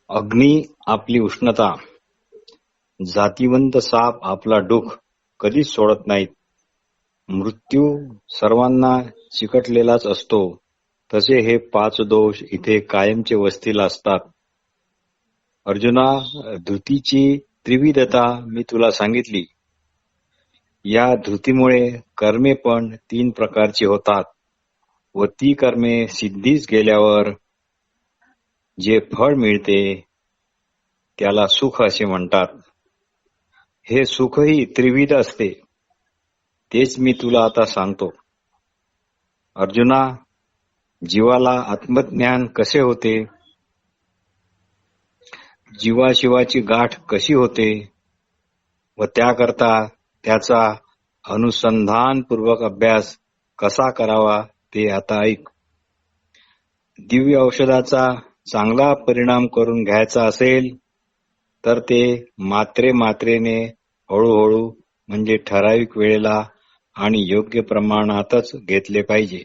अग्नी आपली उष्णता, जातिवंत साप आपला डुख कधीच सोडत नाहीत. मृत्यू सर्वांना चिकटलेलाच असतो, तसे हे 5 दोष इथे कायमचे वस्तीला असतात. अर्जुना, धृतीची त्रिविधता मी तुला सांगितली. या धृतीमुळे कर्मे पण 3 प्रकारची होतात व ती कर्मे सिद्धीस गेल्यावर जे फळ मिळते त्याला सुख असे म्हणतात. हे सुखही त्रिविध असते, तेच मी तुला आता सांगतो. अर्जुना, जीवाला आत्मज्ञान कसे होते, जीवाशिवाची गाठ कशी होते व त्याकरता त्याचा अनुसंधानपूर्वक अभ्यास कसा करावा ते आता ऐक. दिव्य औषधाचा चांगला परिणाम करून घ्यायचा असेल तर ते मात्रेने हळूहळू म्हणजे ठराविक वेळेला आणि योग्य प्रमाणातच घेतले पाहिजे.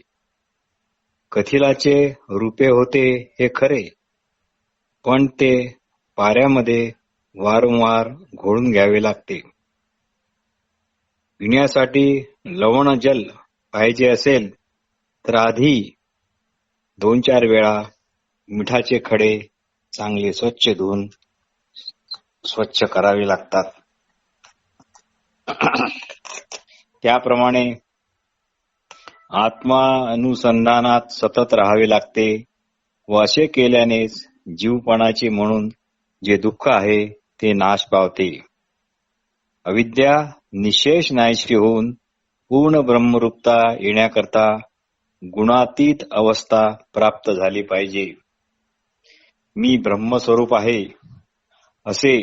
कथिलाचे रुपे होते हे खरे, पण ते पाऱ्यामध्ये वारंवार घोळून घ्यावे लागते. पिण्यासाठी लवण जल पाहिजे असेल तर आधी 2-4 वेळा मिठाचे खडे चांगले स्वच्छ धुवून स्वच्छ करावे लागतात. त्याप्रमाणे आत्मा अनुसंधानात सतत राहावे लागते व असे केल्यानेच जीवपणाचे म्हणून जे दुःख आहे ते नाश पावते. अविद्या निशेष नाहीशी होऊन पूर्ण ब्रह्मरूपता येण्याकरता गुणातीत अवस्था प्राप्त झाली पाहिजे. मी ब्रह्मस्वरूप आहे असे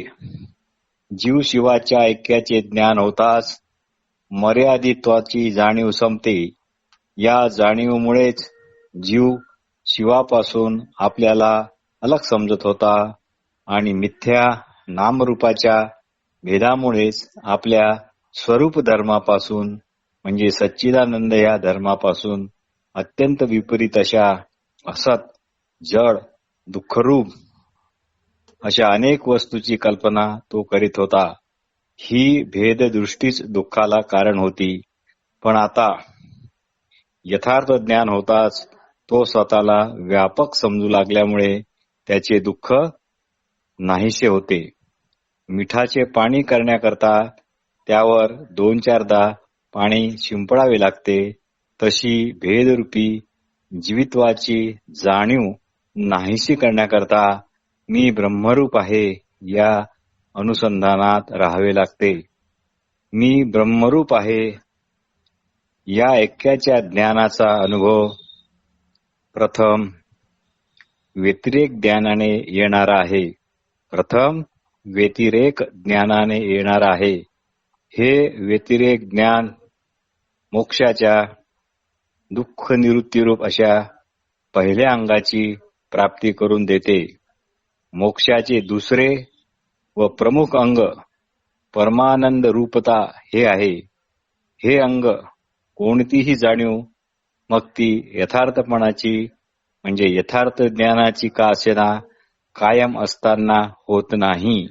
जीव शिवाच्या ऐक्याचे ज्ञान होताच मर्यादित्वाची जाणीव संपते. या जाणीवेमुळेच जीव शिवापासून आपल्याला अलग समजत होता आणि मिथ्या नामरूपाच्या भेदामुळेच आपल्या स्वरूप धर्मापासून म्हणजे सच्चिदानंद या धर्मापासून अत्यंत विपरीत अशा असत, जड, दुःखरूप अशा अनेक वस्तूची कल्पना तो करीत होता. ही भेददृष्टीच दुःखाला कारण होती. पण आता यथार्थ ज्ञान होताच तो स्वतःला व्यापक समजू लागल्यामुळे त्याचे दुःख नाहीसे होते. मिठाचे पाणी करण्याकरता त्यावर 2-4दा पाणी शिंपडावे लागते, तशी भेदरूपी जीवित्वाची जाणीव नाहीशी करण्याकरता मी ब्रह्मरूप आहे या अनुसंधानात राहावे लागते. मी ब्रह्मरूप आहे या ऐक्याच्या ज्ञानाचा अनुभव प्रथम व्यतिरेक ज्ञानाने येणारा आहे. हे व्यतिरेक ज्ञान मोक्षाच्या दुःख निवृत्तीरूप अशा पहिल्या अंगाची प्राप्ती करून देते. मोक्षाचे दुसरे व प्रमुख अंग परमानंद रूपता हे आहे. हे अंग कोणतीही जाणीव, मग ती यथार्थपणाची म्हणजे यथार्थ ज्ञानाची का असेना, कायम असताना होत नाही.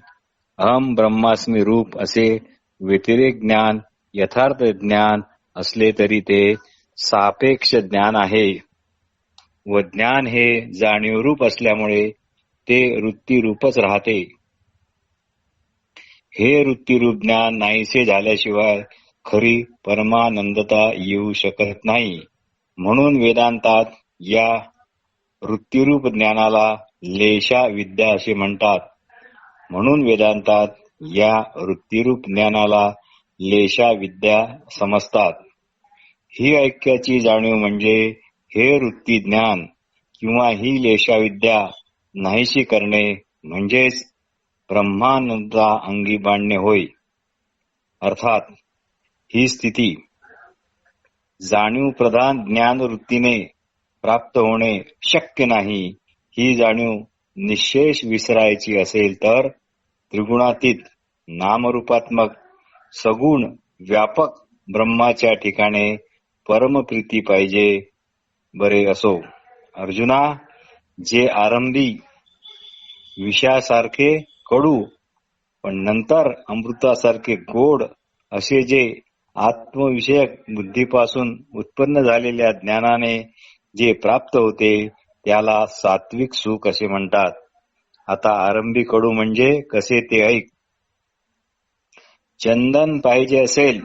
अहम ब्रह्मास्मी रूप असे व्यतिरेक ज्ञान यथार्थ ज्ञान असले तरी ते सापेक्ष ज्ञान आहे व ज्ञान हे जाणीवरूप असल्यामुळे ते वृत्तीरूपच राहते. हे वृत्तीरूप ज्ञान नाहीसे झाल्याशिवाय खरी परमानंदता येऊ शकत नाही. म्हणून वेदांतात या वृत्तीरूप ज्ञानाला लेशा विद्या असे म्हणतात. लेशा विद्या समजतात. ही ऐक्याची जाणीव म्हणजे हे वृत्ती ज्ञान किंवा ही लेशा विद्या नाहीशी करणे म्हणजेच ब्रह्मानंदा अंगी बांधणे होय. अर्थात ही स्थिती जाणीव प्रधान ज्ञान वृत्तीने प्राप्त होणे शक्य नाही. ही जाणीव निशेष विसरायची असेल तर त्रिगुणातीत नामरूपात्मक सगुण व्यापक ब्रह्माच्या ठिकाणी परमप्रीती पाहिजे. बरे असो अर्जुना, जे आरंभी विषासारखे कडू पण नंतर अमृतासारखे गोड असे जे आत्मविषयक बुद्धीपासून उत्पन्न झालेल्या ज्ञानाने जे प्राप्त होते त्याला सात्विक सुख असे म्हणतात. आता आरंभी कडू म्हणजे कसे ते ऐक. चंदन पाहिजे असेल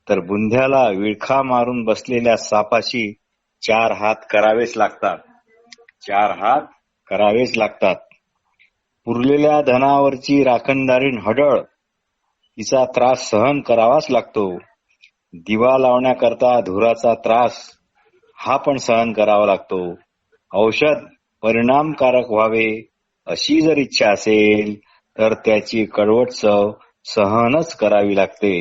तर बुंध्याला विळखा मारून बसलेल्या सापाशी 4 हात करावेच लागतात. 4 हात करावेच लागतात. पुरलेल्या धनावरची राखणदारीण हडळ तिचा त्रास सहन करावाच लागतो. दिवा लावण्याकरता धुराचा त्रास हा पण सहन करावा लागतो. औषध परिणामकारक व्हावे अशी जर इच्छा असेल तर त्याची कडवट चव सहनच करावी लागते.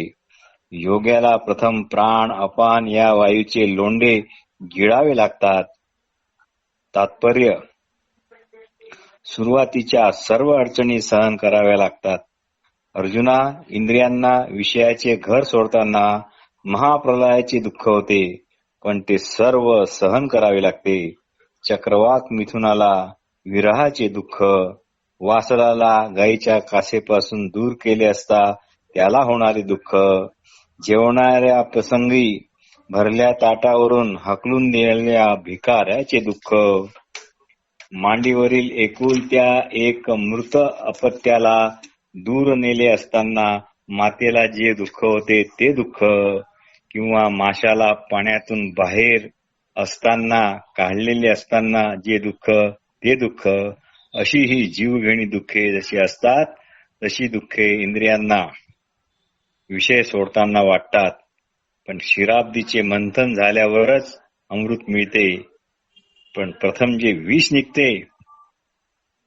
योग्याला प्रथम प्राण अपान या वायूचे लोंढे गिळावे लागतात. तात्पर्य सुरुवातीच्या सर्व अडचणी सहन कराव्या लागतात. अर्जुना, इंद्रियांना विषयाचे घर सोडताना महाप्रलयाचे दुःख होते, पण ते सर्व सहन करावे लागते. चक्रवाक मिथुनाला विरहाचे दुःख, वासराला गायीच्या कासेपासून दूर केले असता त्याला होणारे दुःख, जेवणाऱ्या प्रसंगी भरल्या ताटावरून हाकलून दिलेल्या भिकाऱ्याचे दुःख, मांडीवरील एकुलत्या एक मृत अपत्याला दूर नेले असताना मातेला जे दुःख होते ते दुःख, किंवा माशाला पाण्यातून बाहेर असताना काढलेले असताना जे दुःख ते दुःख, अशी ही जीवघेणी दुःखे जशी असतात तशी दुःखे इंद्रियांना विषय सोडताना वाटतात. पण क्षीराब्दीचे मंथन झाल्यावरच अमृत मिळते. पण प्रथम जे विष निघते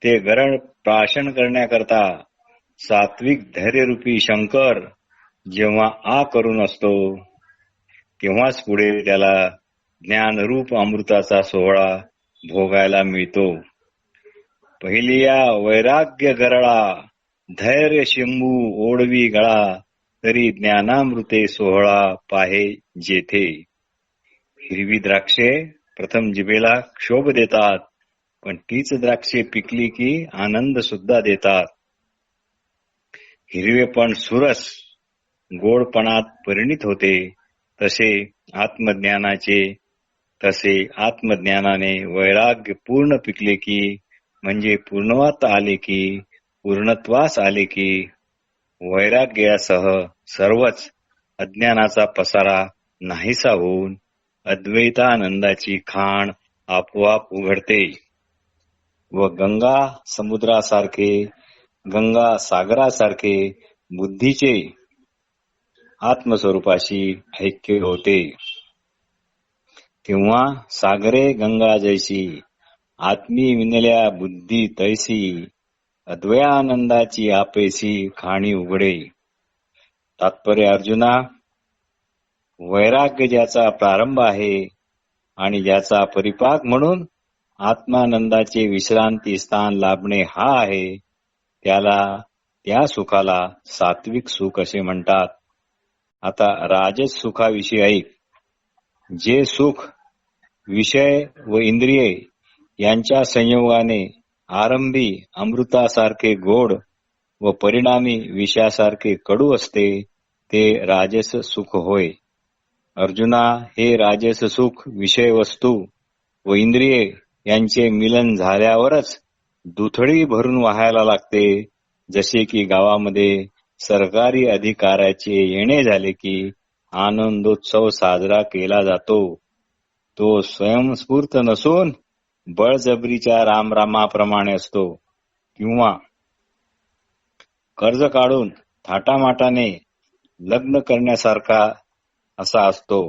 ते गरण प्राशन करण्याकरता सात्विक धैर्यरूपी शंकर जेव्हा आ करून असतो तेव्हाच पुढे त्याला ज्ञानरूप अमृताचा सोहळा भोगायला मिळतो. पहिलिया वैराग्य गरळा, धैर्य शिंबू ओढवी गळा, तरी ज्ञानामृते सोहळा पाहे जेथे. हिरवी द्राक्षे प्रथम जिभेला क्षोभ देतात, पण तीच द्राक्षे पिकली की आनंद सुद्धा देतात. हिरवेपण सुरस गोडपणात परिणित होते. तसे आत्मज्ञानाने वैराग्य पूर्ण पिकले की, म्हणजे पूर्णत्वात आले की, पूर्णत्वास आले की, वैराग्यासह सर्वच अज्ञानाचा पसारा नाहीसा होऊन अद्वैतानंदाची खाण आपोआप उघडते व गंगा सागरासारखे बुद्धीचे आत्मस्वरूपाशी ऐक्य होते. तेव्हा सागरे गंगा जैसी, आत्मी विनल्या बुद्धी तैसी, अद्वयानंदाची आपेसी खाणी उघडे. तात्पर्य अर्जुना, वैराग्य ज्याचा प्रारंभ आहे आणि ज्याचा परिपाक म्हणून आत्मानंदाचे विश्रांती स्थान लाभणे हा आहे, त्या सुखाला सात्विक सुख असे म्हणतात. आता राजस सुखाविषयी ऐक. जे सुख विषय व इंद्रिये यांच्या संयोगाने आरंभी अमृतासारखे गोड व परिणामी विषयासारखे कडू असते ते राजस सुख होय. अर्जुना, हे राजस सुख विषय वस्तू व इंद्रिये यांचे मिलन झाल्यावरच दुथडी भरून वाहायला लागते. जसे की गावामध्ये सरकारी अधिकाऱ्याचे येणे झाले की आनंदोत्सव साजरा केला जातो. तो स्वयंस्फूर्त नसून बळजबरीच्या रामरामाप्रमाणे असतो, किंवा कर्ज काढून थाटामाटाने लग्न करण्यासारखा असा असतो.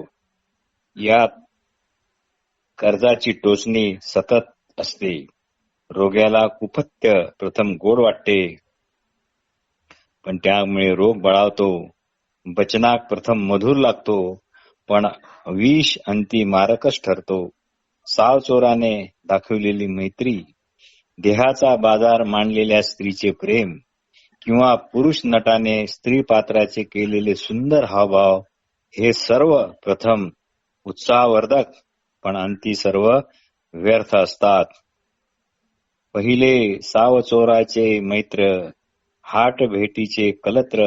यात कर्जाची टोचणी सतत असते. रोग्याला कुपथ्य प्रथम गोड वाटते, पण त्यामुळे रोग बळावतो. बचनाक प्रथम मधुर लागतो, पण विष अंती मारकच ठरतो. सावचोराने दाखवलेली मैत्री, देहाचा बाजार मांडलेल्या स्त्रीचे प्रेम, किंवा पुरुष नटाने स्त्री पात्राचे केलेले सुंदर हावभाव, हे सर्व प्रथम उत्साहवर्धक पण अंती सर्व व्यर्थ असतात. पहिले साव चोराचे मैत्र, हाट भेटीचे कलत्र,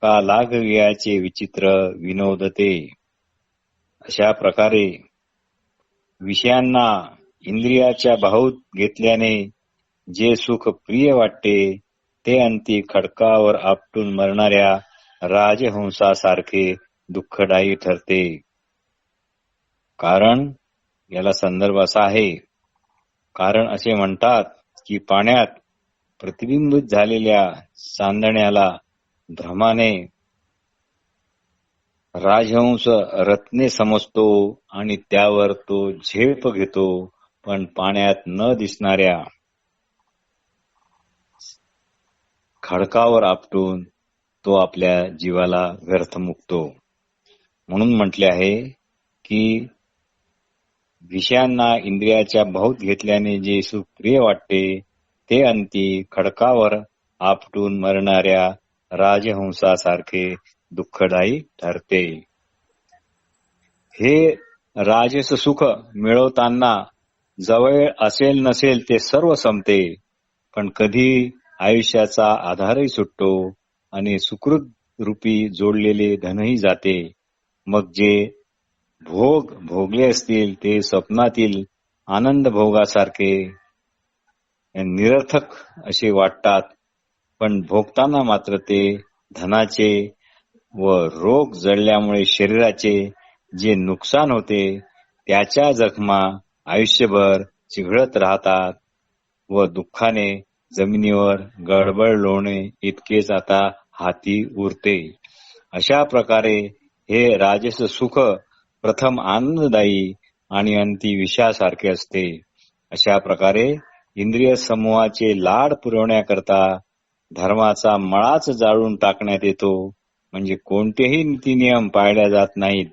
का लागवियाचे विचित्र विनोदते. अशा प्रकारे विषयांना इंद्रियाच्या बाहुत घेतल्याने जे सुख प्रिय वाटते ते अंती खडकावर आपटून मरणाऱ्या राजहंसासारखे दुःखदायी ठरते. कारण याला संदर्भ असा आहे. कारण असे म्हणतात की पाण्यात प्रतिबिंबित झालेल्या चांदण्याला भ्रमाने राजहंस रत्ने समजतो आणि त्यावर तो झेप घेतो, पण पाण्यात न दिसणाऱ्या खडकावर आपटून तो आपल्या जीवाला व्यर्थ मुकतो. म्हणून म्हटले आहे की विषयांना इंद्रियाच्या बाहुत घेतल्याने जे सुख प्रिय वाटते ते अंती खडकावर आपटून मरणाऱ्या राजहंसासारखे दुःखदायी ठरते. हे राजस सुख मिळवताना जवळ असेल नसेल ते सर्व संपते, पण कधी आयुष्याचा आधारही सुटतो आणि सुकृत रूपी जोडलेले धनही जाते. मग जे भोग भोगले असतील ते स्वप्नातील आनंद भोगासारखे निरर्थक असे वाटतात, पण भोगताना मात्र ते धनाचे व रोग जडल्यामुळे शरीराचे जे नुकसान होते त्याच्या जखमा आयुष्यभर चिघळत राहतात व दुःखाने जमिनीवर गडबडलोणे इतकेच आता हाती उरते. अशा प्रकारे हे राजस सुख प्रथम आनंददायी आणि अंती विषयासारखे असते. अशा प्रकारे इंद्रिय समूहाचे लाड पुरवण्याकरता धर्माचा मळाच जाळून टाकण्यात येतो, म्हणजे कोणतेही नीतिनियम पाळल्या जात नाहीत.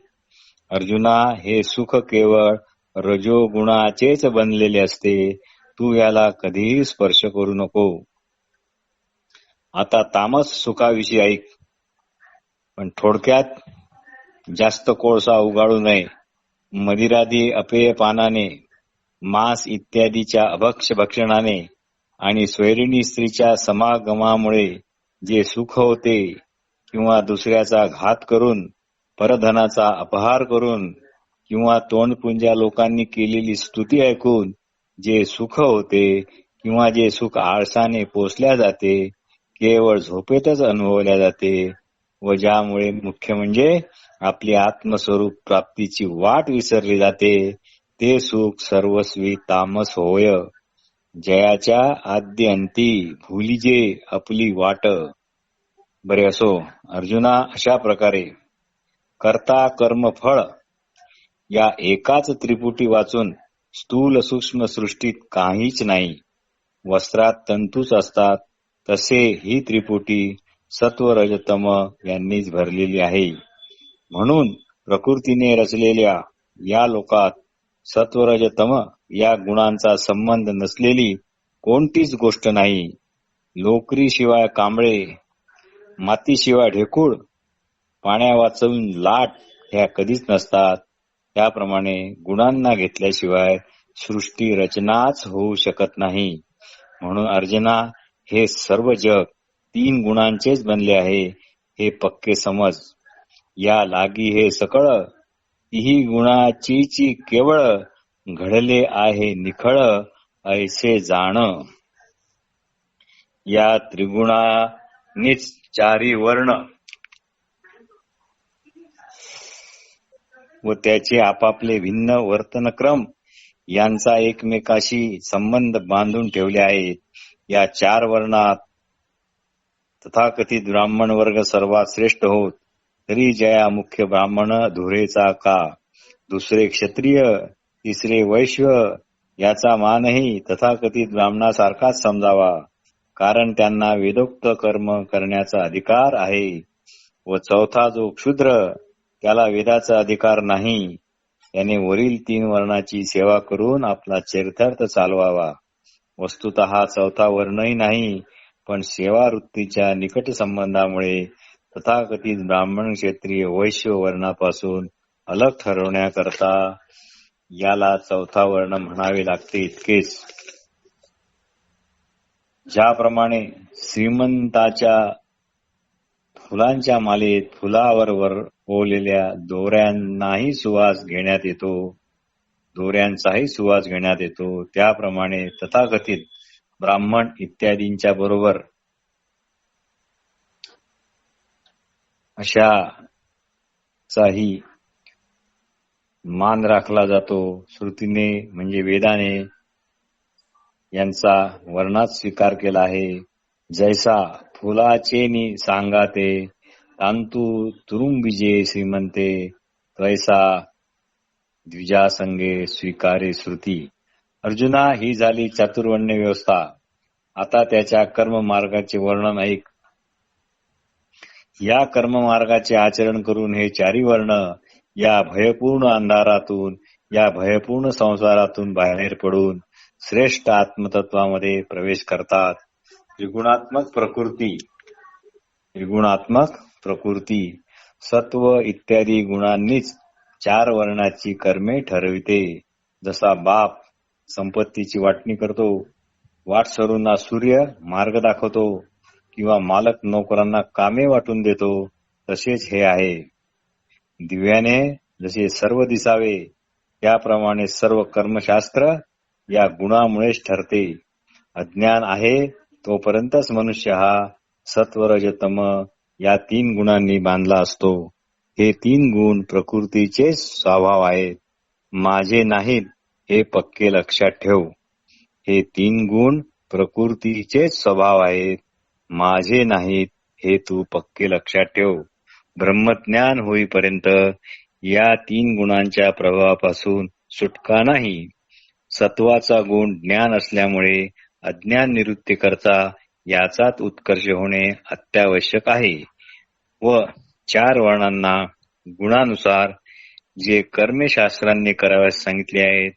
अर्जुना, हे सुख केवळ रजोगुणाचेच बनलेले असते, तू याला कधीही स्पर्श करू नको. आता तामस सुखाविषयी ऐक, पण थोडक्यात जास्त कोळसा उगाळू नये. मदिरादी अपेय पानाने, मांस इत्यादीच्या अभक्ष भक्षणाने आणि स्वैरिणी स्त्रीच्या समागमामुळे जे सुख होते किंवा दुसऱ्याचा घात करून, परधनाचा अपहार करून किंवा तोंडपुंजा लोकांनी केलेली स्तुती ऐकून जे सुख होते किंवा जे सुख आळसाने पोसल्या जाते, केवळ झोपेतच अनुभवल्या जाते व ज्यामुळे मुख्य म्हणजे आपली आत्मस्वरूप प्राप्तीची वाट विसरली जाते, ते सुख सर्वस्वी तामस होय. जयाच्या आद्य अंती भुलिजे आपली वाट. बरे असो अर्जुना, अशा प्रकारे कर्ता कर्म फळ या एकाच त्रिपुटी वाचून स्थूल सूक्ष्म सृष्टीत काहीच नाही. वस्त्रात तंतूच असतात तसे ही त्रिपुटी सत्व रजतम यांनीच भरलेली आहे. म्हणून प्रकृतीने रचलेल्या या लोकात सत्वरजतम या गुणांचा संबंध नसलेली कोणतीच गोष्ट नाही. लोकरीशिवाय कांबळे, मातीशिवाय ढेकूळ, पाण्या वाचून लाट ह्या कधीच नसतात. त्याप्रमाणे गुणांना घेतल्याशिवाय सृष्टी रचनाच होऊ शकत नाही. म्हणून अर्जुना, हे सर्व जग 3 गुणांचेच बनले आहे, हे पक्के समज. या लागी हे सकळ तिही गुणाचीची केवळ घडले आहे निखळ, ऐसे जाण. या त्रिगुणांनीच 4 वर्ण व त्याचे आपापले भिन्न वर्तनक्रम यांचा एकमेकाशी संबंध बांधून ठेवले आहेत. या 4 वर्णात तथाकथित ब्राह्मण वर्ग सर्वात श्रेष्ठ होत, तरी जया मुख्य ब्राह्मण धुरेचा का, दुसरे क्षत्रिय, तिसरे वैश्य, याचा मानही तथाकथित ब्राह्मणासारखाच समजावा, कारण त्यांना वेदोक्त कर्म करण्याचा अधिकार आहे. व चौथा जो क्षुद्र, त्याला वेदाचा अधिकार नाही. त्याने वरील 3 वर्णाची सेवा करून आपला चरितार्थ चालवावा. वस्तुतः चौथा वर्णही नाही, पण सेवा वृत्तीच्या निकट संबंधामुळे तथाकथित ब्राह्मण क्षत्रिय वैश्य वर्णापासून अलग ठरवण्याकरता याला चौथा वर्ण म्हणावे लागते इतकेच. ज्याप्रमाणे श्रीमंताच्या फुलांच्या मालेत फुलावर ओवलेल्या दोऱ्यांचाही सुवास घेण्यात येतो, त्याप्रमाणे तथाकथित ब्राह्मण इत्यादींच्या बरोबर अशाचाही मान राखला जातो. श्रुतीने म्हणजे वेदाने यांचा वर्णात स्वीकार केला आहे. जैसा फुलाचेनी सांगाते तांतू तुरुंबिजे श्रीमंते, तैसा द्विजासंगे स्वीकारे श्रुती. अर्जुना, ही झाली चातुर्वर्ण्य व्यवस्था. आता त्याच्या कर्ममार्गाचे वर्णन ऐक. या कर्ममार्गाचे आचरण करून हे चारी वर्ण या भयपूर्ण अंधारातून, या भयपूर्ण संसारातून बाहेर पडून श्रेष्ठ आत्मतत्वामध्ये प्रवेश करतात. त्रिगुणात्मक प्रकृती सत्व इत्यादी गुणांनीच चार वर्णाची कर्मे ठरविते. जसा बाप संपत्तीची वाटणी करतो, वाटसरूंना सूर्य मार्ग दाखवतो किंवा मालक नोकरांना कामे वाटून देतो, तसेच हे आहे. दिव्याने जसे सर्व दिसावे त्याप्रमाणे सर्व कर्मशास्त्र या गुणामुळेच ठरते. अज्ञान आहे तोपर्यंतच मनुष्य हा सत्वरजतम या तीन गुणांनी बांधला असतो. हे तीन गुण प्रकृतीचे स्वभाव आहेत, माझे नाहीत हे पक्के लक्षात ठेव. हे तीन गुण प्रकृतीचेच स्वभाव आहेत, माझे नाहीत हे तू पक्के लक्षात ठेव. ब्रह्मज्ञान होईपर्यंत या तीन गुणांच्या प्रभावापासून सुटका नाही. सत्वाचा गुण ज्ञान असल्यामुळे अज्ञान निवृत्ती करता याचाच उत्कर्ष होणे अत्यावश्यक आहे. व चार वर्णांना गुणानुसार जे कर्मेशास्त्रांनी कराव्यास सांगितले आहेत,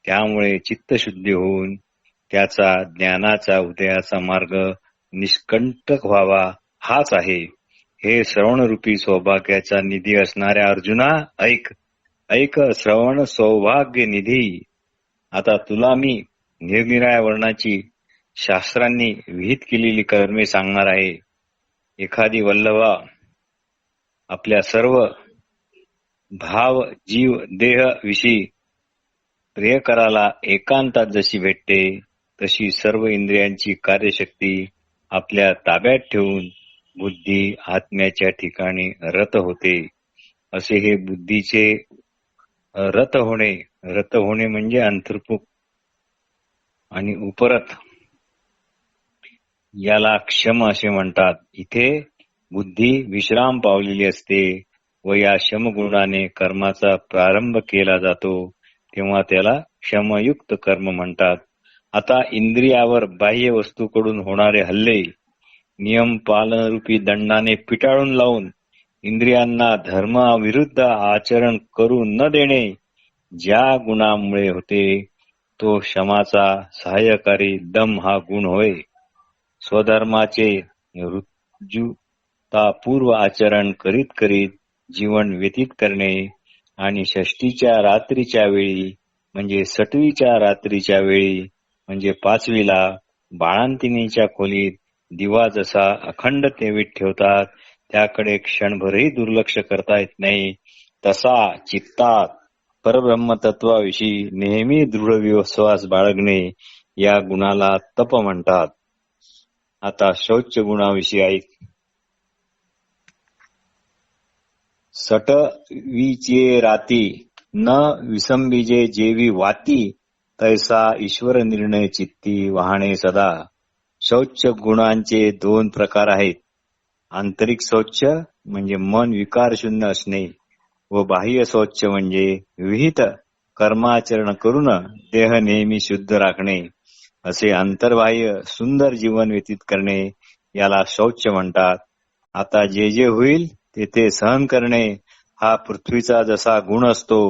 त्यामुळे चित्तशुद्धी होऊन त्याचा ज्ञानाचा उदयाचा मार्ग निष्कंटक व्हावा, हाच आहे. हे श्रवणरूपी सौभाग्याचा निधी असणाऱ्या अर्जुना, ऐक श्रवण सौभाग्य निधी. आता तुला मी निरनिराळ्या वर्णाची शास्त्रांनी विहित केलेली कर्मे सांगणार आहे. एखादी वल्लभा आपल्या सर्व भाव जीव देह विषयी प्रियकराला एकांतात जशी भेटते, तशी सर्व इंद्रियांची कार्यशक्ती आपल्या ताब्यात ठेवून बुद्धी आत्म्याच्या ठिकाणी रत होते. असे हे बुद्धीचे रत होणे म्हणजे अंतर्मुख आणि उपरत, याला क्षम असे म्हणतात. इथे बुद्धी विश्राम पावलेली असते व या शमगुणाने कर्माचा प्रारंभ केला जातो, तेव्हा त्याला क्षमयुक्त कर्म म्हणतात. आता इंद्रियावर बाह्य वस्तूकडून होणारे हल्ले नियम पालनरूपी दंडाने पिटाळून लावून इंद्रियांना धर्माविरुद्ध आचरण करू न देणे, ज्या गुणामुळे होते तो क्षमाचा सहाय्यकारी दम हा गुण होय. स्वधर्माचे ऋजुतापूर्व आचरण करीत करीत जीवन व्यतीत करणे आणि षष्टीच्या रात्रीच्या वेळी म्हणजे सटवीच्या रात्रीच्या वेळी म्हणजे पाचवीला बाळंतिणीच्या खोलीत दिवा जसा अखंड तेवीत ठेवतात, त्याकडे क्षणभरही दुर्लक्ष करता येत नाही, तसा चित्तात परब्रह्मतत्वाविषयी नेहमी दृढ विश्वास बाळगणे या गुणाला तप म्हणतात. आता शौच गुणाविषयी ऐक. सटवीचे राती न विसंबीजे जेवी वाती, तैसा ईश्वर निर्णय चित्ती वाहणे सदा. शौच गुणांचे दोन प्रकार आहेत. आंतरिक शौच म्हणजे मन विकार शून्य असणे व बाह्य शौच म्हणजे विहित कर्माचरण करून देह नेहमी शुद्ध राखणे. असे अंतर्बाह्य सुंदर जीवन व्यतीत करणे याला शौच म्हणतात. आता जे जे होईल ते सहन करणे हा पृथ्वीचा जसा गुण असतो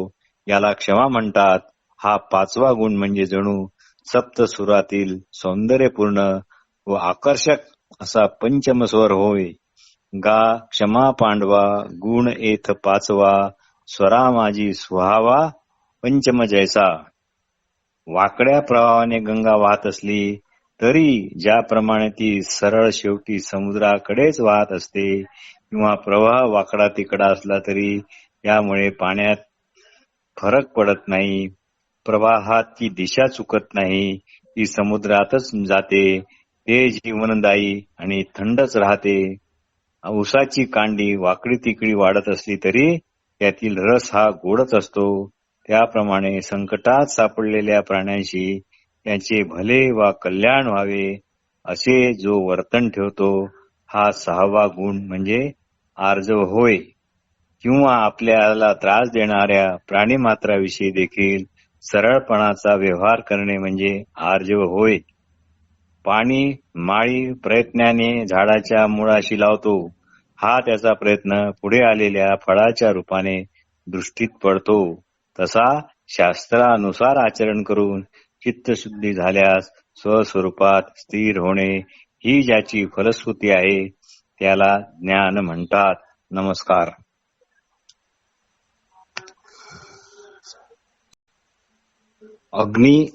याला क्षमा म्हणतात. हा पाचवा गुण म्हणजे जणू सप्तसुरातील सौंदर्यपूर्ण व आकर्षक असा पंचम स्वर होय. गा क्षमा पांडवा गुण एथ पाचवा, स्वरा माझी सुहावा पंचम जैसा. वाकड्या प्रवाहाने गंगा वाहत असली तरी ज्याप्रमाणे ती सरळ शेवटी समुद्राकडेच वाहत असते किंवा प्रवाह वाकडा तिकडा असला तरी त्यामुळे पाण्यात फरक पडत नाही. प्रवाहात ती दिशा चुकत नाही. ती समुद्रातच जाते. ते जीवनदायी आणि थंडच राहते. ऊसाची कांडी वाकडी तिकडी वाढत असली तरी त्यातील रस हा गोडच असतो. त्याप्रमाणे संकटात सापडलेल्या प्राण्यांशी त्यांचे भले वा कल्याण व्हावे असे जो वर्तन ठेवतो हा 6वा गुण म्हणजे आर्जव होय. किंवा आपल्याला त्रास देणाऱ्या प्राणीमात्राविषयी देखील सरळपणाचा व्यवहार करणे म्हणजे आर्जव होय. पाणी माळी प्रयत्नाने झाडाच्या मुळाशी लावतो. हा त्याचा प्रयत्न पुढे आलेल्या फळाच्या रूपाने दृष्टीत पडतो. तसा शास्त्रानुसार आचरण करून चित्तशुद्धी झाल्यास स्वस्वरूपात स्थिर होणे ही ज्याची फलश्रुती आहे त्याला ज्ञान म्हणतात. नमस्कार. अग्नी